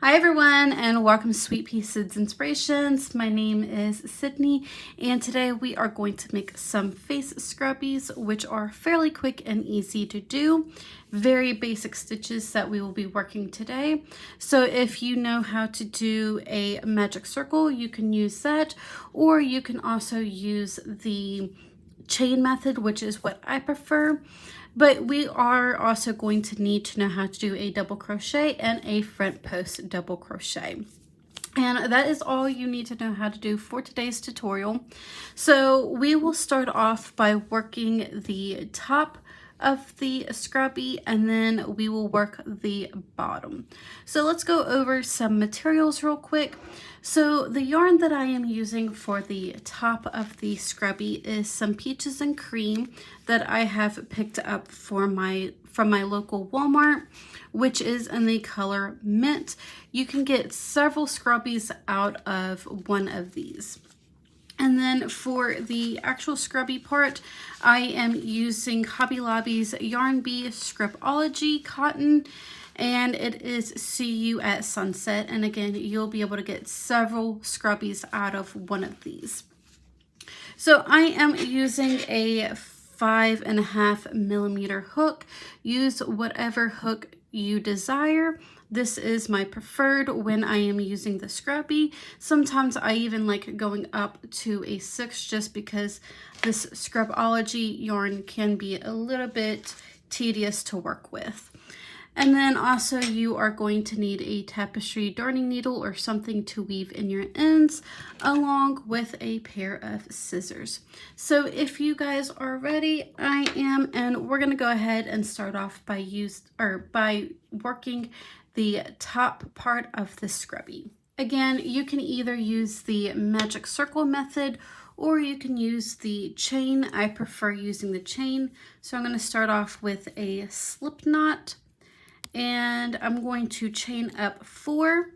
Hi everyone, and welcome to Sweetpea Sid's Inspirations. My name is Sydney, and today we are going to make some face scrubbies, which are fairly quick and easy to do. Very basic stitches that we will be working today. So if you know how to do a magic circle, you can use that, or you can also use the chain method, which is what I prefer. But we are also going to need to know how to do a double crochet and a front post double crochet. And that is all you need to know how to do for today's tutorial. So we will start off by working the top of the scrubby, and then we will work the bottom. So let's go over some materials real quick. So the yarn that I am using for the top of the scrubby is some Peaches and Cream that I have picked up from my local Walmart, which is in the color Mint. You can get several scrubbies out of one of these. And then for the actual scrubby part, I am using Hobby Lobby's Yarn Bee Scripology cotton, and it is See You at Sunset. And again, you'll be able to get several scrubbies out of one of these. So I am using a 5.5 millimeter hook. Use whatever hook you desire. This is my preferred when I am using the scrubby. Sometimes I even like going up to a 6 just because this Scripology yarn can be a little bit tedious to work with. And then also you are going to need a tapestry darning needle or something to weave in your ends, along with a pair of scissors. So if you guys are ready, I am, and we're going to go ahead and start off by working the top part of the scrubby. Again, you can either use the magic circle method or you can use the chain. I prefer using the chain. So I'm going to start off with a slip knot, and I'm going to chain up 4.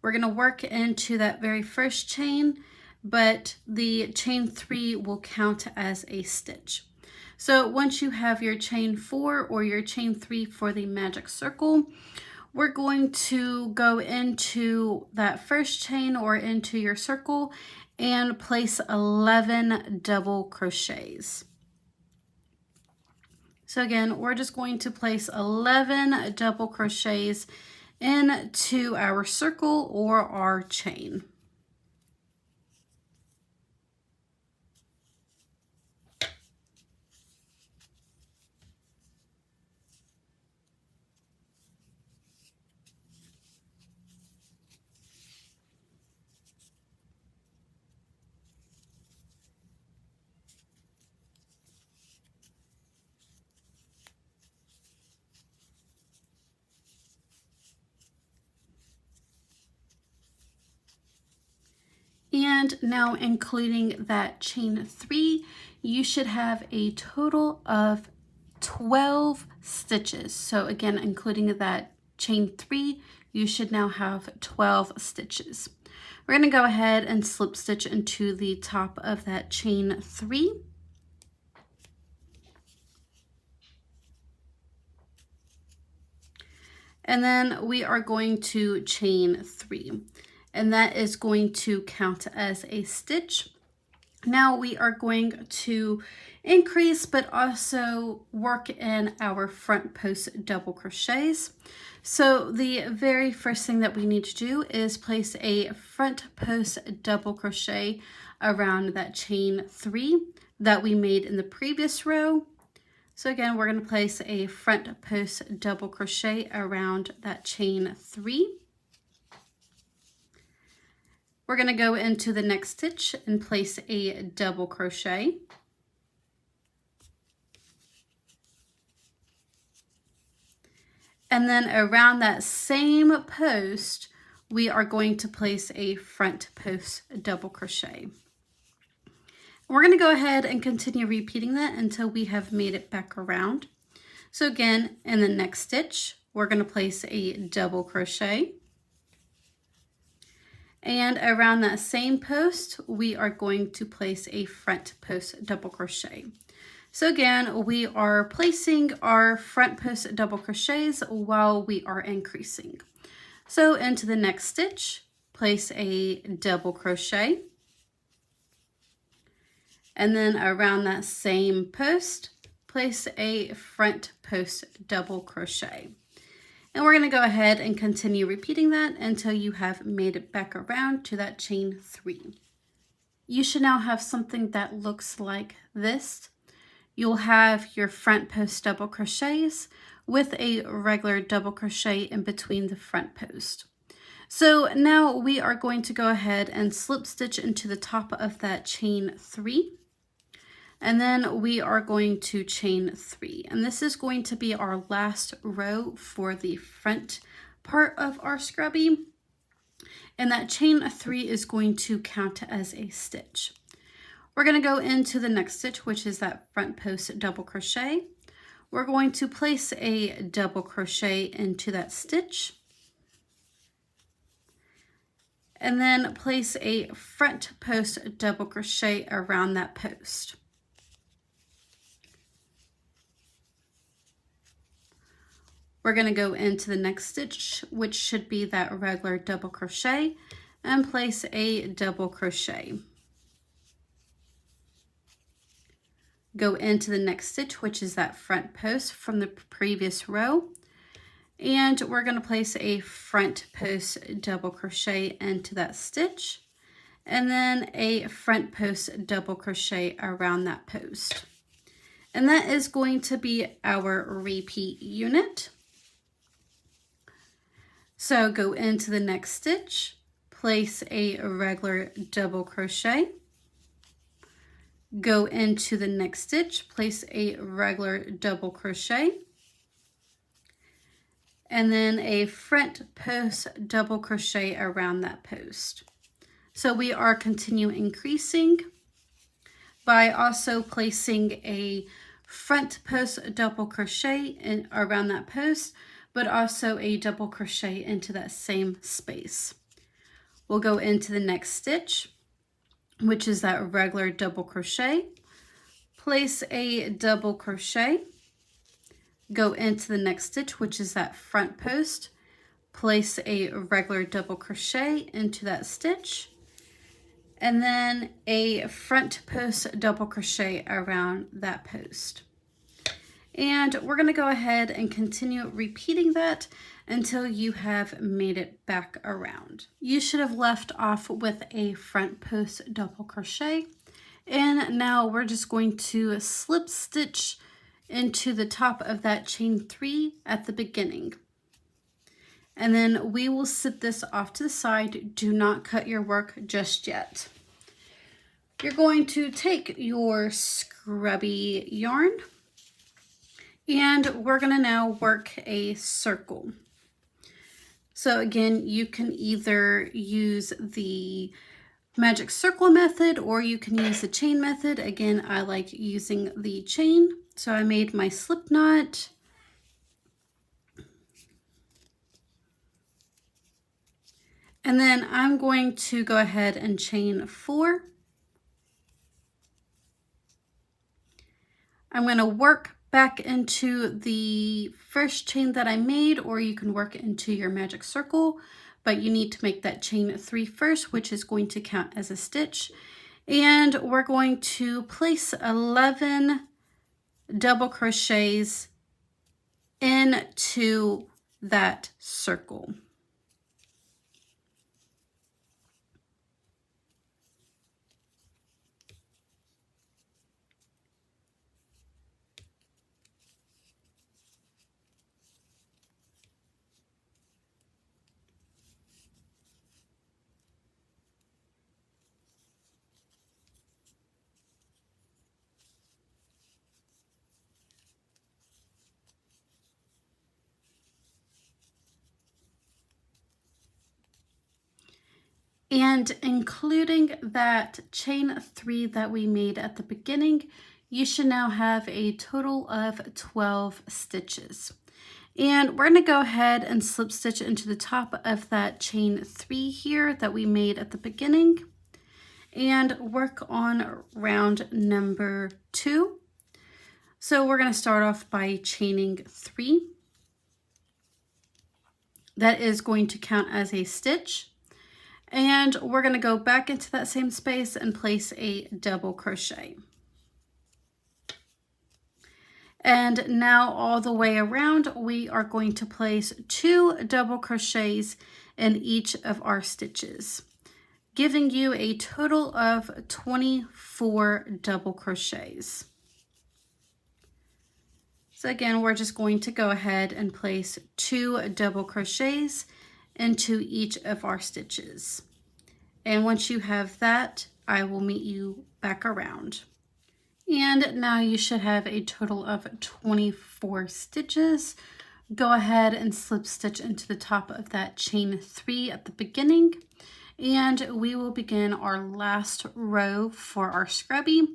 We're going to work into that very first chain, but the chain 3 will count as a stitch. So once you have your chain 4 or your chain 3 for the magic circle, we're going to go into that first chain or into your circle and place 11 double crochets. So again, we're just going to place 11 double crochets into our circle or our chain. And now including that chain 3, you should have a total of 12 stitches. So again, including that chain 3, you should now have 12 stitches. We're going to go ahead and slip stitch into the top of that chain 3. And then we are going to chain 3. And that is going to count as a stitch. Now we are going to increase but also work in our front post double crochets. So the very first thing that we need to do is place a front post double crochet around that chain 3 that we made in the previous row. So again, we're going to place a front post double crochet around that chain 3. We're going to go into the next stitch and place a double crochet. And then around that same post, we are going to place a front post double crochet. We're going to go ahead and continue repeating that until we have made it back around. So again, in the next stitch, we're going to place a double crochet. And around that same post, we are going to place a front post double crochet. So again, we are placing our front post double crochets while we are increasing. So into the next stitch, place a double crochet, and then around that same post, place a front post double crochet. And we're going to go ahead and continue repeating that until you have made it back around to that chain 3. You should now have something that looks like this. You'll have your front post double crochets with a regular double crochet in between the front post. So now we are going to go ahead and slip stitch into the top of that chain 3. And then we are going to chain 3. And this is going to be our last row for the front part of our scrubby. And that chain 3 is going to count as a stitch. We're going to go into the next stitch, which is that front post double crochet. We're going to place a double crochet into that stitch. And then place a front post double crochet around that post. We're going to go into the next stitch, which should be that regular double crochet, and place a double crochet. Go into the next stitch, which is that front post from the previous row, and we're going to place a front post double crochet into that stitch, and then a front post double crochet around that post. And that is going to be our repeat unit. So go into the next stitch, place a regular double crochet, go into the next stitch, place a regular double crochet, and then a front post double crochet around that post. So we are continuing increasing by also placing a front post double crochet around that post, but also a double crochet into that same space. We'll go into the next stitch, which is that regular double crochet, place a double crochet, go into the next stitch, which is that front post, place a regular double crochet into that stitch, and then a front post double crochet around that post. And we're going to go ahead and continue repeating that until you have made it back around. You should have left off with a front post double crochet. And now we're just going to slip stitch into the top of that chain 3 at the beginning. And then we will sit this off to the side. Do not cut your work just yet. You're going to take your scrubby yarn, and we're going to now work a circle. So again, you can either use the magic circle method or you can use the chain method. Again, I like using the chain. So I made my slip knot. And then I'm going to go ahead and chain 4. I'm going to work back into the first chain that I made, or you can work into your magic circle, but you need to make that chain 3 first, which is going to count as a stitch. And we're going to place 11 double crochets into that circle. And including that chain 3 that we made at the beginning, you should now have a total of 12 stitches. And we're going to go ahead and slip stitch into the top of that chain 3 here that we made at the beginning and work on round number 2. So we're going to start off by chaining 3. that is going to count as a stitch. And we're going to go back into that same space and place a double crochet. And now all the way around, we are going to place 2 double crochets in each of our stitches, giving you a total of 24 double crochets. So again, we're just going to go ahead and place 2 double crochets into each of our stitches. And once you have that, I will meet you back around. And now you should have a total of 24 stitches. Go ahead and slip stitch into the top of that chain 3 at the beginning. And we will begin our last row for our scrubby.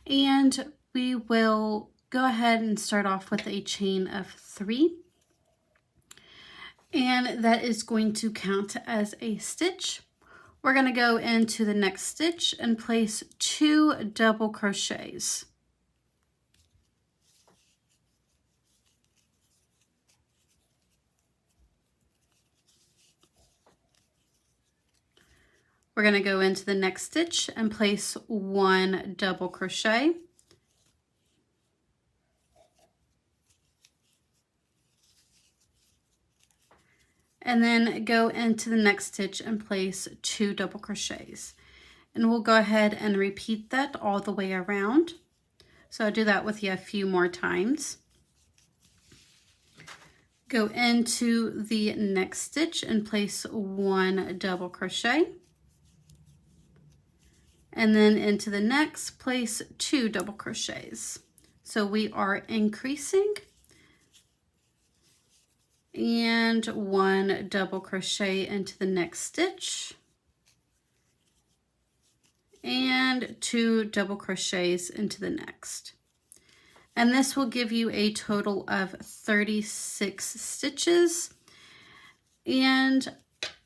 And we will go ahead and start off with a chain of 3. And that is going to count as a stitch. We're going to go into the next stitch and place 2 double crochets. We're going to go into the next stitch and place 1 double crochet. And then go into the next stitch and place 2 double crochets. And we'll go ahead and repeat that all the way around. So I'll do that with you a few more times. Go into the next stitch and place 1 double crochet. And then into the next, place 2 double crochets. So we are increasing. And 1 double crochet into the next stitch, and 2 double crochets into the next. And this will give you a total of 36 stitches. And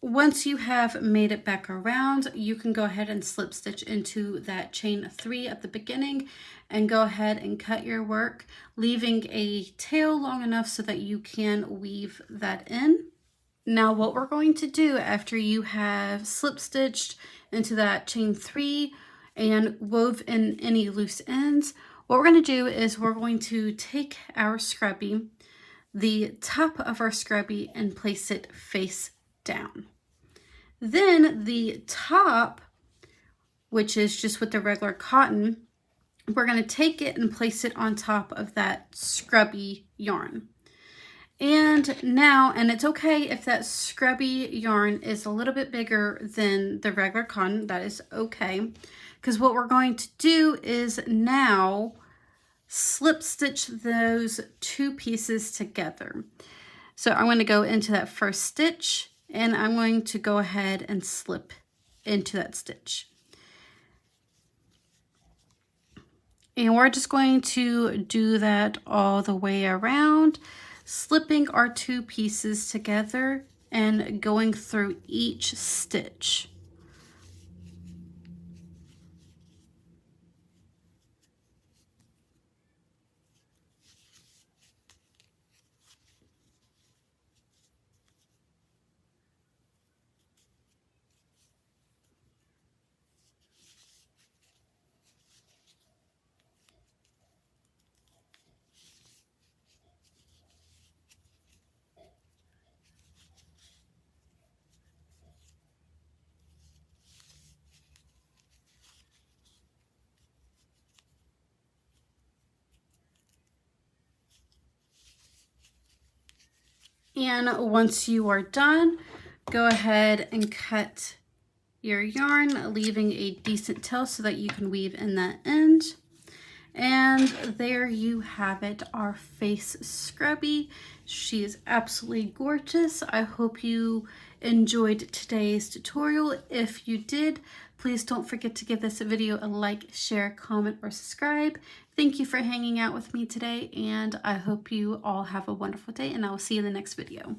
once you have made it back around, you can go ahead and slip stitch into that chain 3 at the beginning and go ahead and cut your work, leaving a tail long enough so that you can weave that in. Now what we're going to do after you have slip stitched into that chain 3 and wove in any loose ends, what we're going to do is we're going to take our scrubby, the top of our scrubby, and place it face down. Then the top, which is just with the regular cotton, we're going to take it and place it on top of that scrubby yarn. And now, and it's okay if that scrubby yarn is a little bit bigger than the regular cotton, that is okay. Because what we're going to do is now slip stitch those 2 pieces together. So I'm going to go into that first stitch and I'm going to go ahead and slip into that stitch. And we're just going to do that all the way around, slipping our 2 pieces together and going through each stitch. And once you are done, go ahead and cut your yarn, leaving a decent tail so that you can weave in that end. And there you have it, our face scrubby. She is absolutely gorgeous. I hope you enjoyed today's tutorial. If you did, please don't forget to give this video a like, share, comment, or subscribe. Thank you for hanging out with me today, and I hope you all have a wonderful day, and I will see you in the next video.